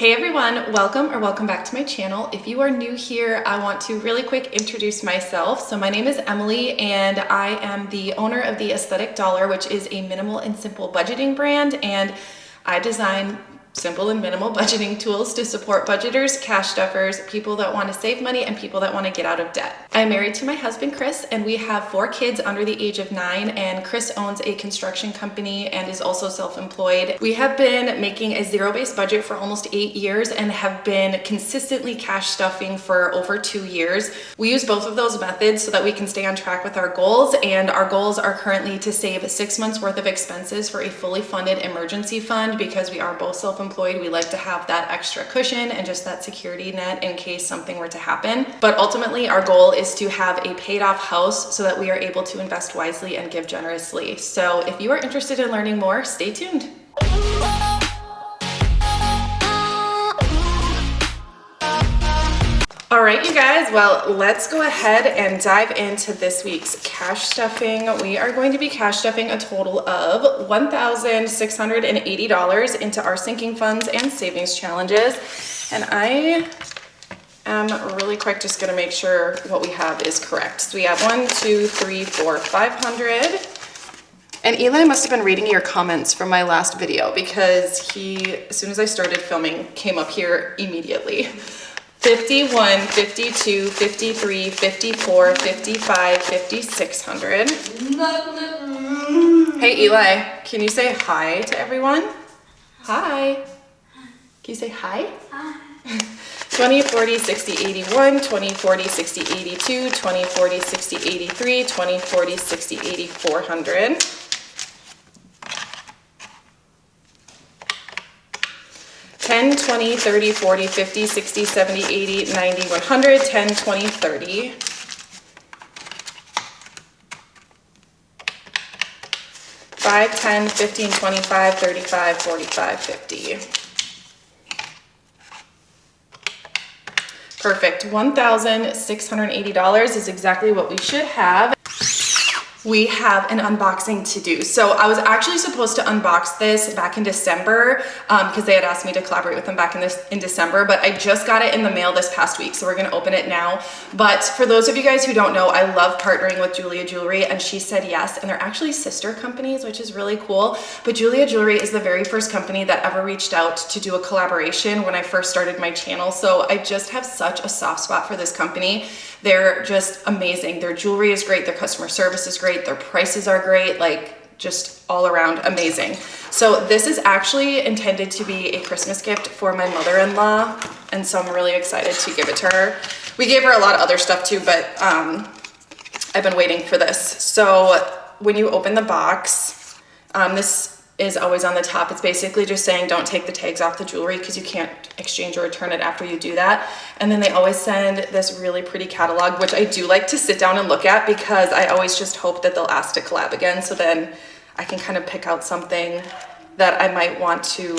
Hey everyone, welcome back to my channel. If you are new here, I want to really quick introduce myself. So my name is Emily and I am the owner of the Aesthetic Dollar, which is a minimal and simple budgeting brand, and I design simple and minimal budgeting tools to support budgeters, cash stuffers, people that want to save money, and people that want to get out of debt. I'm married to my husband, Chris, and we have 4 kids under the age of 9, and Chris owns a construction company and is also self-employed. We have been making a zero-based budget for almost 8 years and have been consistently cash stuffing for over 2 years. We use both of those methods so that we can stay on track with our goals, and our goals are currently to save 6 months worth of expenses for a fully funded emergency fund. Because we are both self-employed, we like to have that extra cushion and just that security net in case something were to happen. But ultimately our goal is to have a paid off house so that we are able to invest wisely and give generously. So if you are interested in learning more, stay tuned. All right, you guys, well, let's go ahead and dive into this week's cash stuffing. We are going to be cash stuffing a total of $1,680 into our sinking funds and savings challenges. And I am really quick just gonna make sure what we have is correct. So we have 1, 2, 3, 4, 500. And Eli must have been reading your comments from my last video because he, as soon as I started filming, came up here immediately. 51, 52, 53, 54, 55, 5600. Hey Eli, can you say hi to everyone? Hi. Can you say hi? Hi. 20, 40, 60, 81, 20, 40, 60, 82, 20, 40, 60, 83, 20, 40, 60, 80, 400. 10, 20, 30, 40, 50, 60, 70, 80, 90, 100, 10, 20, 30. 5, 10, 15, 25, 35, 45, 50. Perfect. $1,680 is exactly what we should have. We have an unboxing to do. So I was actually supposed to unbox this back in December because they had asked me to collaborate with them back in December, but I just got it in the mail this past week, so we're gonna open it now. But for those of you guys who don't know, I love partnering with JEULIA Jewelry, and she said yes, and they're actually sister companies, which is really cool. But JEULIA Jewelry is the very first company that ever reached out to do a collaboration when I first started my channel. So I just have such a soft spot for this company. They're just amazing. Their jewelry is great, their customer service is great, their prices are great, like just all around amazing. So this is actually intended to be a Christmas gift for my mother-in-law, and so I'm really excited to give it to her. We gave her a lot of other stuff too, but I've been waiting for this. So when you open the box, this is always on the top. It's basically just saying don't take the tags off the jewelry because you can't exchange or return it after you do that. And then they always send this really pretty catalog, which I do like to sit down and look at because I always just hope that they'll ask to collab again, so then I can kind of pick out something that I might want to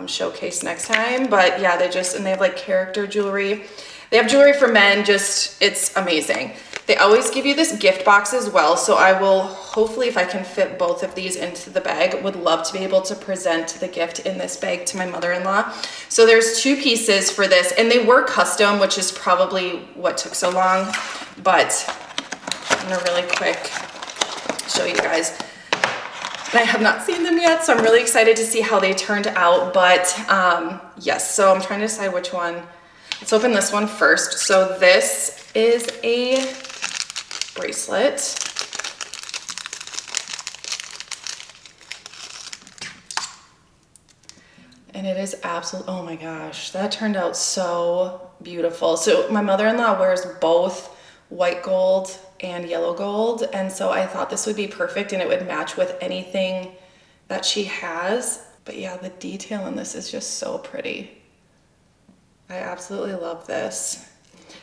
showcase next time. But yeah, they have like character jewelry. They have jewelry for men, it's amazing. They always give you this gift box as well, so I will, hopefully if I can fit both of these into the bag, would love to be able to present the gift in this bag to my mother-in-law. So there's 2 pieces for this, and they were custom, which is probably what took so long, but I'm gonna really quick show you guys. I have not seen them yet, so I'm really excited to see how they turned out, but yes, so I'm trying to decide which one. Let's open this one first. So this is a bracelet. And it is absolutely, oh my gosh, that turned out so beautiful. So my mother-in-law wears both white gold and yellow gold, and so I thought this would be perfect and it would match with anything that she has. But yeah, the detail in this is just so pretty. I absolutely love this.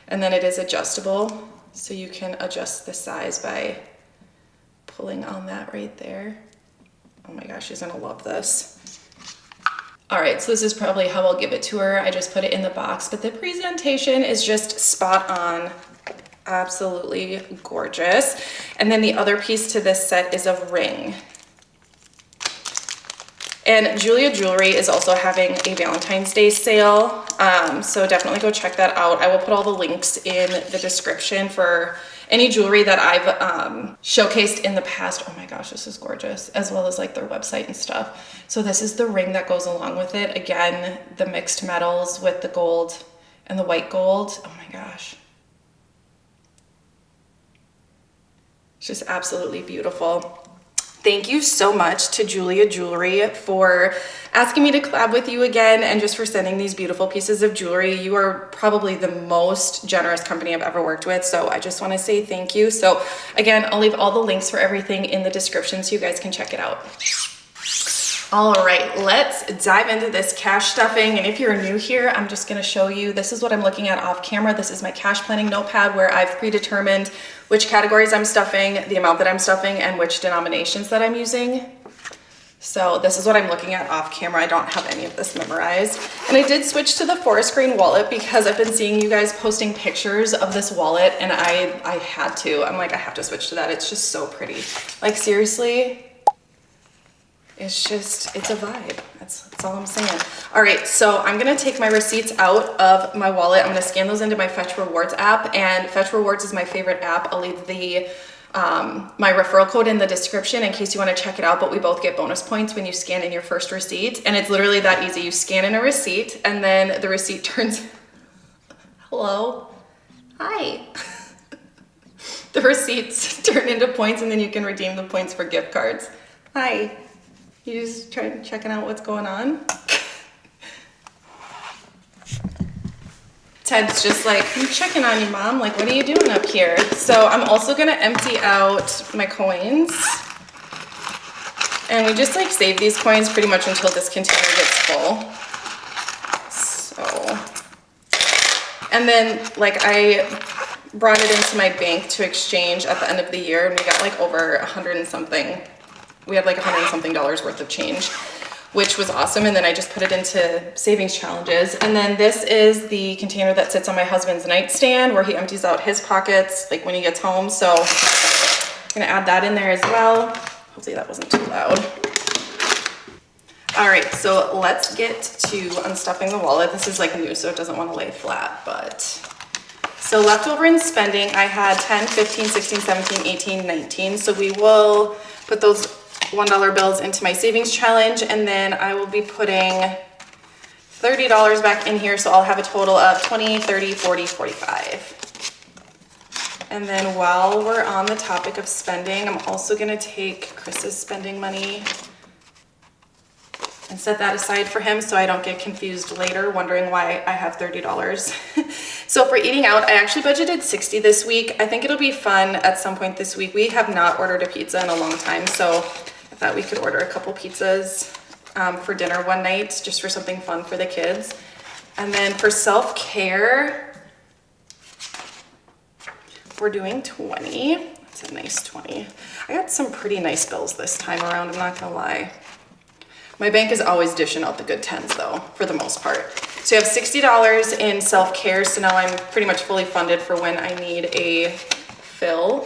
And then it is adjustable, so you can adjust the size by pulling on that right there. Oh my gosh, she's gonna love this. All right, so this is probably how I'll give it to her. I just put it in the box, but the presentation is just spot on. Absolutely gorgeous. And then the other piece to this set is a ring. And Julia Jewelry is also having a Valentine's Day sale. So definitely go check that out. I will put all the links in the description for any jewelry that I've showcased in the past. Oh my gosh, this is gorgeous, as well as like their website and stuff. So this is the ring that goes along with it. Again, the mixed metals with the gold and the white gold. Oh my gosh. It's just absolutely beautiful. Thank you so much to Julia Jewelry for asking me to collab with you again and just for sending these beautiful pieces of jewelry. You are probably the most generous company I've ever worked with, so I just want to say thank you. So again, I'll leave all the links for everything in the description so you guys can check it out. All right, let's dive into this cash stuffing. And if you're new here, I'm just gonna show you, this is what I'm looking at off camera. This is my cash planning notepad where I've predetermined which categories I'm stuffing, the amount that I'm stuffing, and which denominations that I'm using. So this is what I'm looking at off camera. I don't have any of this memorized. And I did switch to the forest green wallet because I've been seeing you guys posting pictures of this wallet and I had to. I'm like, I have to switch to that. It's just so pretty. Like seriously, it's a vibe. That's all I'm saying. All right, so I'm gonna take my receipts out of my wallet. I'm gonna scan those into my Fetch Rewards app, and Fetch Rewards is my favorite app. I'll leave the my referral code in the description in case you want to check it out, but we both get bonus points when you scan in your first receipt, and it's literally that easy. You scan in a receipt and then the receipt turns hello, hi. The receipts turn into points and then you can redeem the points for gift cards. Hi. You just checking out what's going on? Ted's just like, I'm checking on you, Mom. Like, what are you doing up here? So I'm also gonna empty out my coins. And we just like save these coins pretty much until this container gets full. So, and then like I brought it into my bank to exchange at the end of the year and we got like over 100 and something. We had like $100 and something worth of change, which was awesome. And then I just put it into savings challenges. And then this is the container that sits on my husband's nightstand where he empties out his pockets like when he gets home. So I'm gonna add that in there as well. Hopefully that wasn't too loud. All right, so let's get to unstuffing the wallet. This is like new, so it doesn't want to lay flat, but. So leftover in spending, I had 10, 15, 16, 17, 18, 19. So we will put those $1 bills into my savings challenge, and then I will be putting $30 back in here, so I'll have a total of 20, 30, 40, 45. And then while we're on the topic of spending, I'm also gonna take Chris's spending money and set that aside for him so I don't get confused later wondering why I have $30. So for eating out, I actually budgeted $60 this week. I think it'll be fun at some point this week. We have not ordered a pizza in a long time, so I thought we could order a couple pizzas for dinner one night, just for something fun for the kids. And then for self-care, we're doing 20. That's a nice 20. I got some pretty nice bills this time around, I'm not gonna lie. My bank is always dishing out the good 10s though, for the most part. So you have $60 in self-care, so now I'm pretty much fully funded for when I need a fill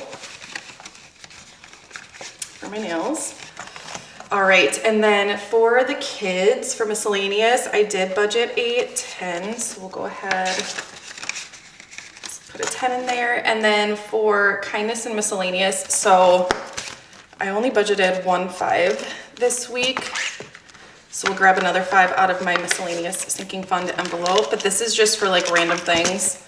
for my nails. All right, and then for the kids, for miscellaneous, I did budget a 10, so we'll go ahead, let's put a 10 in there. And then for kindness and miscellaneous, so I only budgeted 1.5 this week. So we'll grab another 5 out of my miscellaneous sinking fund envelope, but this is just for like random things.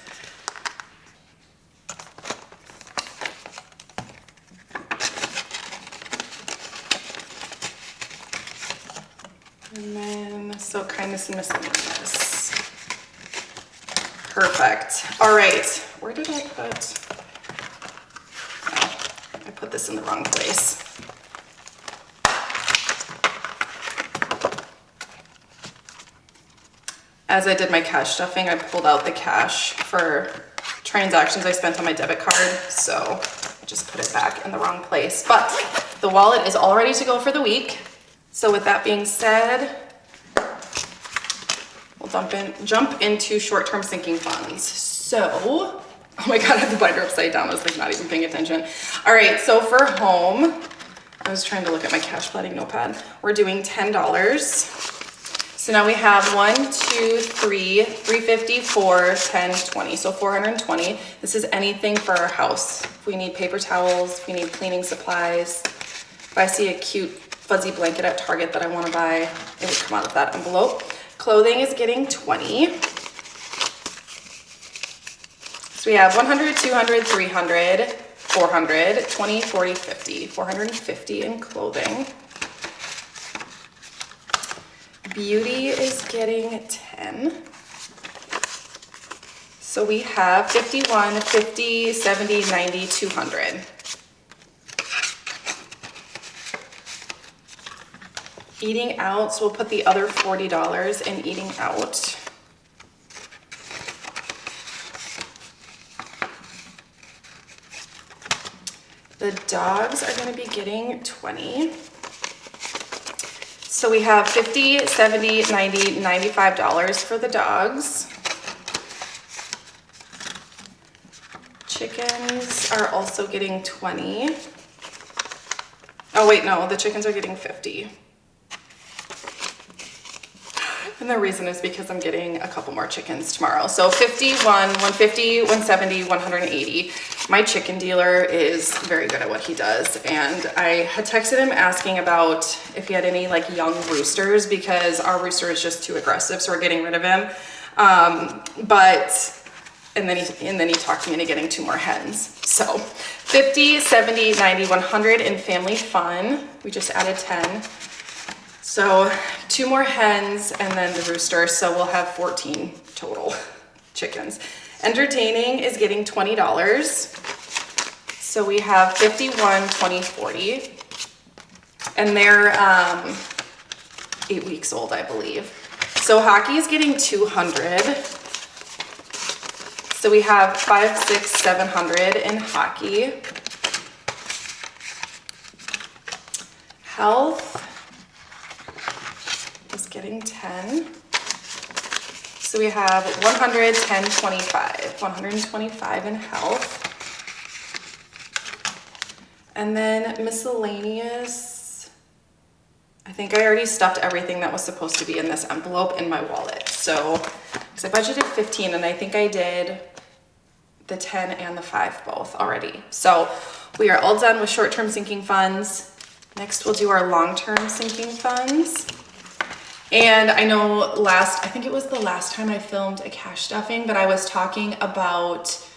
And then, so kindness and miscellaneous. Perfect. All right, where did I put? Oh, I put this in the wrong place. As I did my cash stuffing, I pulled out the cash for transactions I spent on my debit card, so I just put it back in the wrong place. But the wallet is all ready to go for the week. So with that being said, we'll jump into short-term sinking funds. So, oh my God, I have the binder upside down. I was like not even paying attention. All right, so for home, I'm was trying to look at my cash plotting notepad. We're doing $10. So now we have 1, 2, 3, 350, 4, 10, 20. So 420. This is anything for our house. If we need paper towels, if we need cleaning supplies, if I see a cute fuzzy blanket at Target that I want to buy, it would come out of that envelope. Clothing is getting 20. So we have 100, 200, 300, 400, 20, 40, 50. 450 in clothing. Beauty is getting 10. So we have 51, 50, 70, 90, 200. Eating out, so we'll put the other $40 in eating out. The dogs are going to be getting 20. So we have 50, 70, 90, $95 for the dogs. Chickens are also getting 20. Oh wait, no, the chickens are getting 50. And the reason is because I'm getting a couple more chickens tomorrow. So 51, 150, 170, 180. My chicken dealer is very good at what he does. And I had texted him asking about if he had any like young roosters because our rooster is just too aggressive. So we're getting rid of him. And then he talked me into getting 2 more hens. So 50, 70, 90, 100 in family fun. We just added 10. So 2 more hens and then the rooster. So we'll have 14 total chickens. Entertaining is getting $20. So we have 51, 20, 40. And they're 8 weeks old, I believe. So hockey is getting 200. So we have 5, 6, 700 in hockey. Health is getting 10. So we have 100, 10, 25. 125 in health. And then miscellaneous, I think I already stuffed everything that was supposed to be in this envelope in my wallet. So, because I budgeted 15 and I think I did the 10 and the 5 both already. So we are all done with short-term sinking funds. Next we'll do our long-term sinking funds. And I know I think it was the last time I filmed a cash stuffing, but I was talking about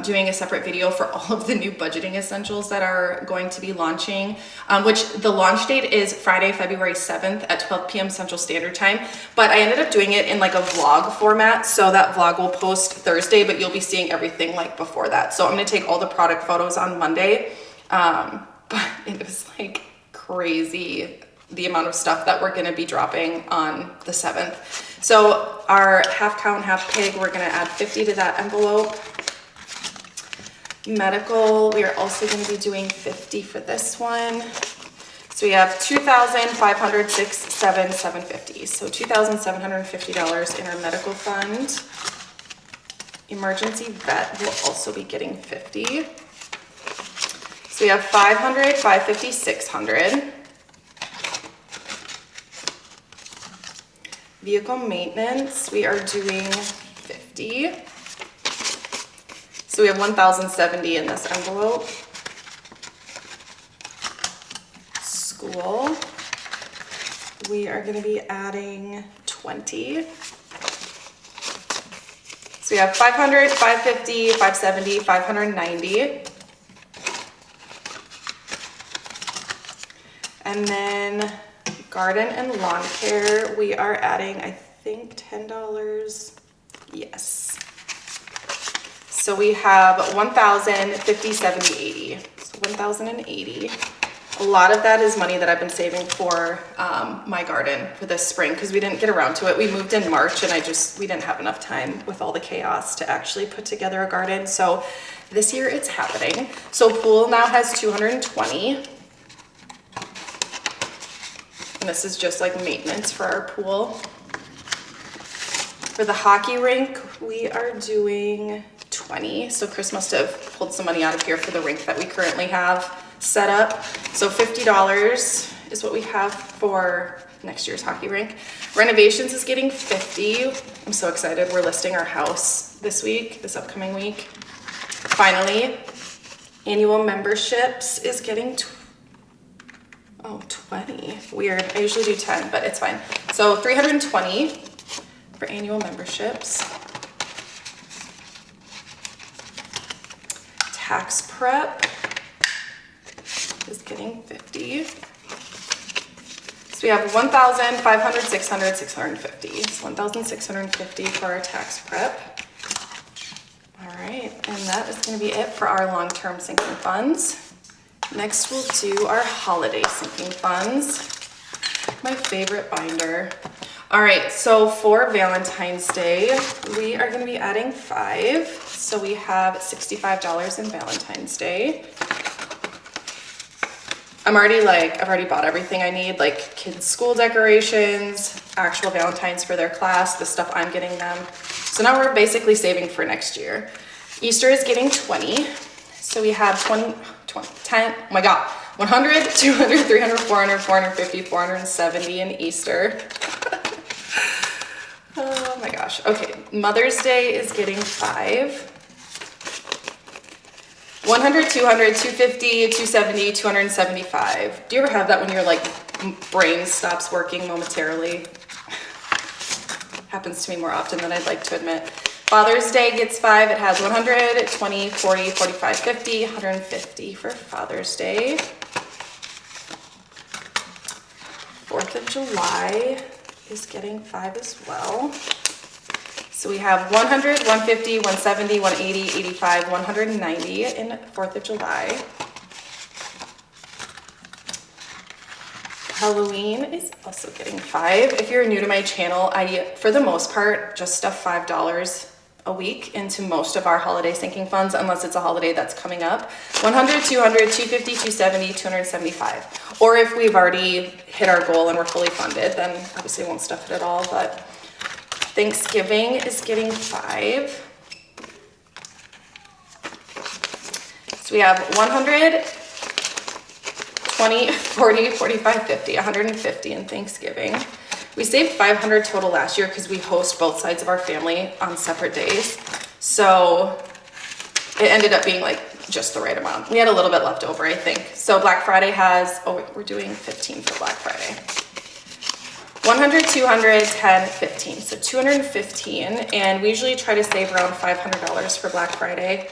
doing a separate video for all of the new budgeting essentials that are going to be launching, which the launch date is Friday, February 7th at 12 p.m. Central Standard Time. But I ended up doing it in like a vlog format. So that vlog will post Thursday, but you'll be seeing everything like before that. So I'm going to take all the product photos on Monday. But it was like crazy the amount of stuff that we're going to be dropping on the 7th. So our half cow and half pig, we're going to add 50 to that envelope. Medical, we are also going to be doing 50 for this one. So we have 2,500, 6, 7, 750. So $2,750 in our medical fund. Emergency vet will also be getting 50. So we have 500, 550, 600. Vehicle maintenance, we are doing 50. So we have 1,070 in this envelope. School, we are going to be adding 20. So we have 500, 550, 570, 590. And then garden and lawn care, we are adding, I think, $10. Yes. So we have 1,000, 50, 70, 80. So 1,080. A lot of that is money that I've been saving for my garden for this spring because we didn't get around to it. We moved in March and we didn't have enough time with all the chaos to actually put together a garden. So this year it's happening. So pool now has 220. And this is just like maintenance for our pool. For the hockey rink, we are doing 20. So Chris must have pulled some money out of here for the rink that we currently have. set up. So $50 is what we have for next year's hockey rink. Renovations is getting $50. I'm so excited. We're listing our house this upcoming week. Finally, annual memberships is getting 20. Weird. I usually do 10, but it's fine. So $320 for annual memberships. Tax prep is getting $50. So we have $1,500, $600, $650. So $1,650 for our tax prep. All right, and that is going to be it for our long-term sinking funds. Next, we'll do our holiday sinking funds. My favorite binder. All right, so for Valentine's Day, we are going to be adding 5. So we have $65 in Valentine's Day. I've already bought everything I need, like kids' school decorations, actual Valentines for their class, the stuff I'm getting them. So now we're basically saving for next year. Easter is getting 20. So we have 10, oh my God, 100, 200, 300, 400, 450, 470 in Easter. Oh my gosh. Okay, Mother's Day is getting 5. 100, 200, 250, 270, 275. Do you ever have that when your brain stops working momentarily? Happens to me more often than I'd like to admit. Father's Day gets 5. It has 100, 20, 40, 45, 50, 150 for Father's Day. 4th of July is getting 5 as well. So we have 100, 150, 170, 180, 85, 190 in 4th of July. Halloween is also getting 5. If you're new to my channel, I, for the most part, just stuff $5 a week into most of our holiday sinking funds, unless it's a holiday that's coming up. 100, 200, 250, 270, 275. Or if we've already hit our goal and we're fully funded, then obviously won't stuff it at all, but Thanksgiving is getting 5. So we have 100, 20, 40, 45, 50, 150 in Thanksgiving. We saved 500 total last year because we host both sides of our family on separate days. So it ended up being just the right amount. We had a little bit left over, I think. So Black Friday has, we're doing 15 for Black Friday. 100, 200, 10, 15. So 215. And we usually try to save around $500 for Black Friday.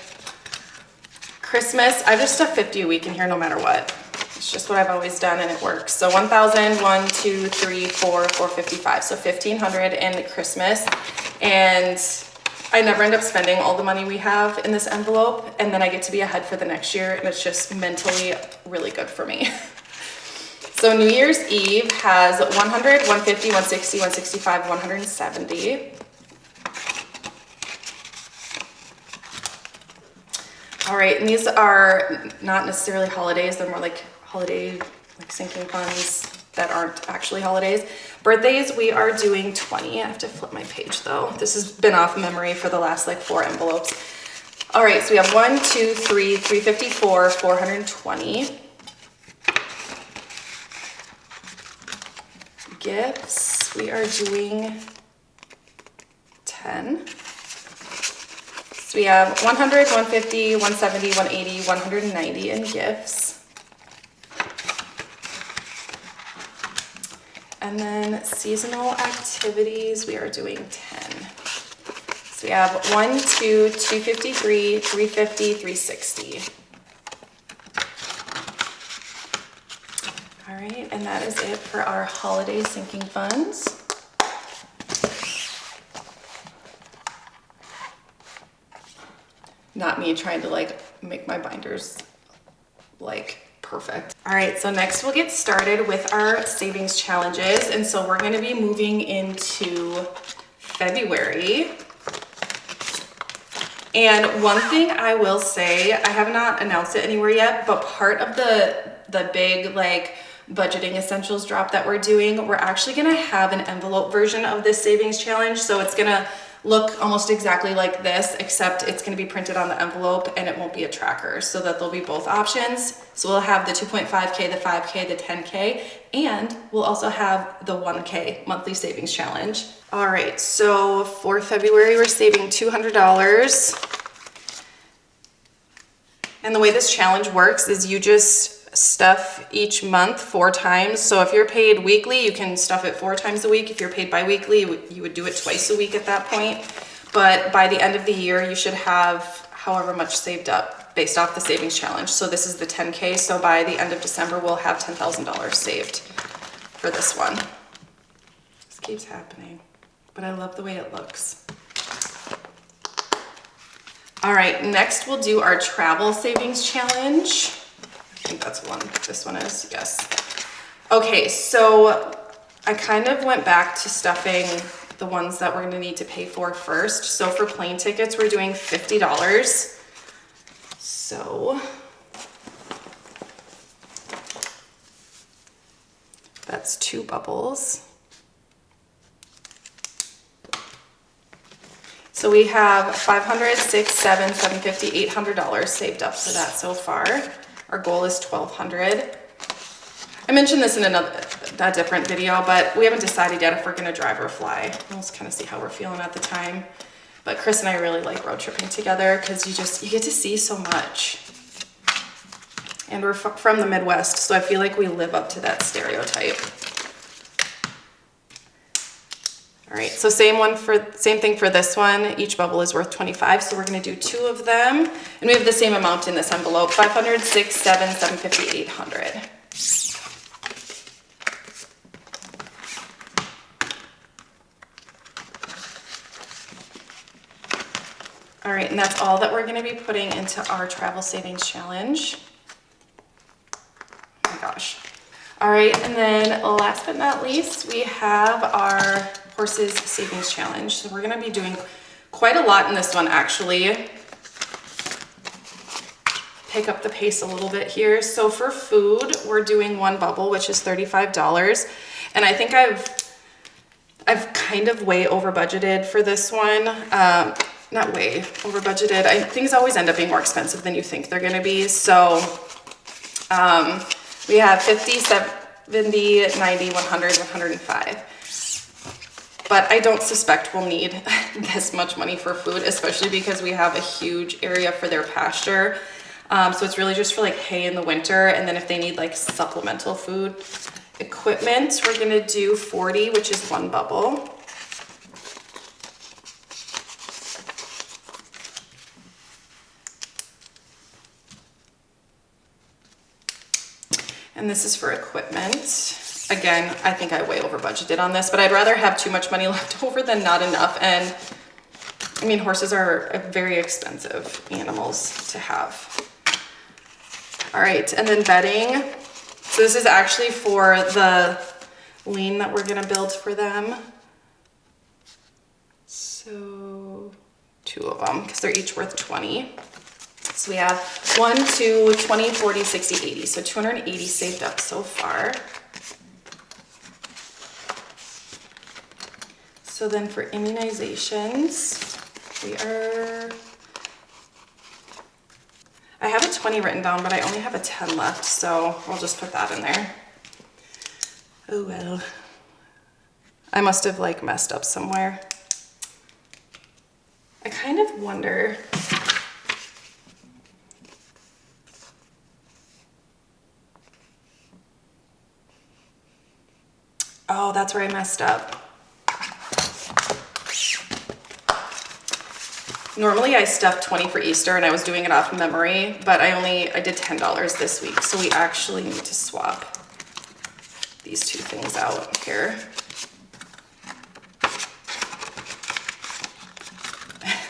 Christmas, I just stuff 50 a week in here no matter what. It's just what I've always done and it works. So 1,000, 1, 2, 3, 4, 455. So 1,500 in Christmas. And I never end up spending all the money we have in this envelope. And then I get to be ahead for the next year. And it's just mentally really good for me. So New Year's Eve has 100, 150, 160, 165, 170. All right, and these are not necessarily holidays. They're more like holiday sinking funds that aren't actually holidays. Birthdays, we are doing 20. I have to flip my page though. This has been off memory for the last 4 envelopes. All right, so we have 1, 2, 3, 354, 420. Gifts, we are doing 10. So we have 100, 150, 170, 180, 190 in gifts. And then seasonal activities, we are doing 10. So we have 1, 2, 253, 350, 360. All right, and that is it for our holiday sinking funds. Not me trying to make my binders perfect. All right, so next we'll get started with our savings challenges. And so we're going to be moving into February. And one thing I will say, I have not announced it anywhere yet, but part of the big budgeting essentials drop that we're doing, we're actually gonna have an envelope version of this savings challenge. So it's gonna look almost exactly like this, except it's going to be printed on the envelope and it won't be a tracker, so that there'll be both options. So we'll have the 2.5K, the 5K, the 10K, and we'll also have the 1K monthly savings challenge. All right, so for February, we're saving $200. And the way this challenge works is you just stuff each month 4 times. So if you're paid weekly, you can stuff it 4 times a week. If you're paid bi-weekly, you would do it twice a week at that point. But by the end of the year, you should have however much saved up based off the savings challenge. So this is the 10K. So by the end of December, we'll have $10,000 saved for this one. This keeps happening, but I love the way it looks. All right, next we'll do our travel savings challenge. I think that's one, this one is, yes. Okay, so I kind of went back to stuffing the ones that we're gonna need to pay for first. So for plane tickets, we're doing $50. So that's 2 bubbles. So we have $500, $600, $700, $750, $800 saved up for that so far. Our goal is $1,200. I mentioned this in a different video, but we haven't decided yet if we're gonna drive or fly. We'll just kind of see how we're feeling at the time. But Chris and I really like road tripping together because you get to see so much. And we're from the Midwest, so I feel like we live up to that stereotype. All right, so same thing for this one. Each bubble is worth 25, so we're gonna do 2 of them. And we have the same amount in this envelope, $500, $600, $700, $750, $800. All right, and that's all that we're gonna be putting into our travel savings challenge. Oh my gosh. All right, and then last but not least, we have our horses savings challenge. So we're gonna be doing quite a lot in this one, actually. Pick up the pace a little bit here. So for food, we're doing 1 bubble, which is $35. And I think I've kind of way over budgeted for this one. Not way over budgeted. Things always end up being more expensive than you think they're gonna be. So we have 50, 70, 90, 100, 105. But I don't suspect we'll need this much money for food, especially because we have a huge area for their pasture. So it's really just for like hay in the winter. And then if they need like supplemental food equipment, we're gonna do 40, which is 1 bubble. And this is for equipment. Again, I think I way over budgeted on this, but I'd rather have too much money left over than not enough. And I mean, horses are very expensive animals to have. All right, and then bedding. So this is actually for the lean that we're gonna build for them. So 2 of them, because they're each worth 20. So we have 1, 2, 20, 40, 60, 80. So 280 saved up so far. So then for immunizations, I have a 20 written down, but I only have a 10 left, so we'll just put that in there. Oh well. I must have like messed up somewhere. I kind of wonder. Oh, that's where I messed up. Normally I stuffed 20 for Easter and I was doing it off memory, but I did $10 this week. So we actually need to swap these 2 things out here.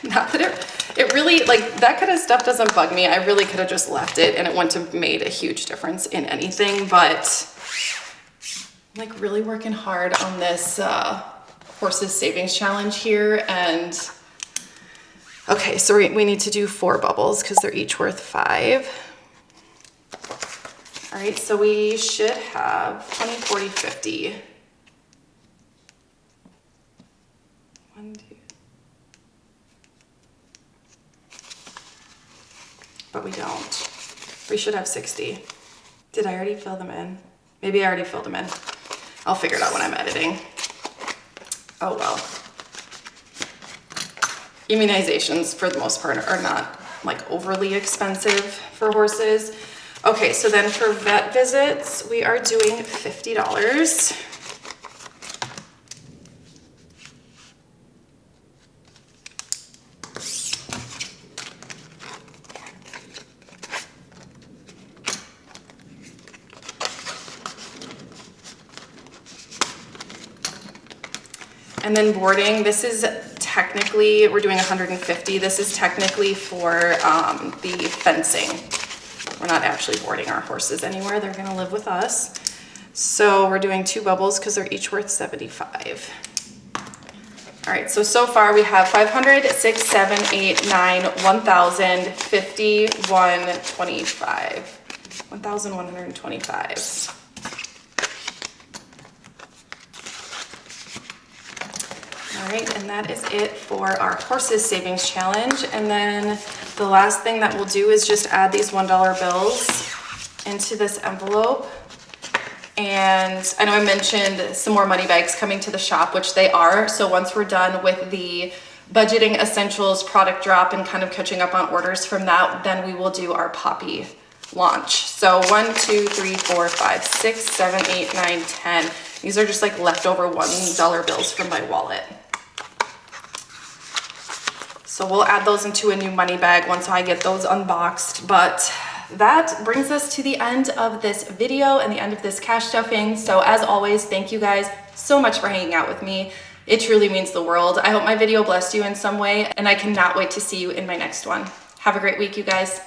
Not that it really, like that kind of stuff doesn't bug me. I really could have just left it and it wouldn't have made a huge difference in anything, but I'm like really working hard on this horses savings challenge here. And okay, so we need to do 4 bubbles because they're each worth 5. All right, so we should have 20, 40, 50. 1, 2. but we don't. We should have 60. Did I already fill them in? Maybe I already filled them in. I'll figure it out when I'm editing. Oh well. Immunizations for the most part are not like overly expensive for horses. Okay, so then for vet visits, we are doing $50. And then boarding, this is technically, we're doing 150. This is technically for the fencing. We're not actually boarding our horses anywhere. They're gonna live with us. So we're doing 2 bubbles because they're each worth 75. All right, so far we have 500, 6, 7, 8, 9, 1,000, 50, 125. 1,125. All right, and that is it for our horses savings challenge. And then the last thing that we'll do is just add these $1 bills into this envelope. And I know I mentioned some more money bags coming to the shop, which they are. So once we're done with the budgeting essentials product drop and kind of catching up on orders from that, then we will do our Poppy launch. So 1, 2, 3, 4, 5, 6, 7, 8, 9, 10. These are just like leftover $1 bills from my wallet. So we'll add those into a new money bag once I get those unboxed. But that brings us to the end of this video and the end of this cash stuffing. So as always, thank you guys so much for hanging out with me. It truly means the world. I hope my video blessed you in some way, and I cannot wait to see you in my next one. Have a great week, you guys.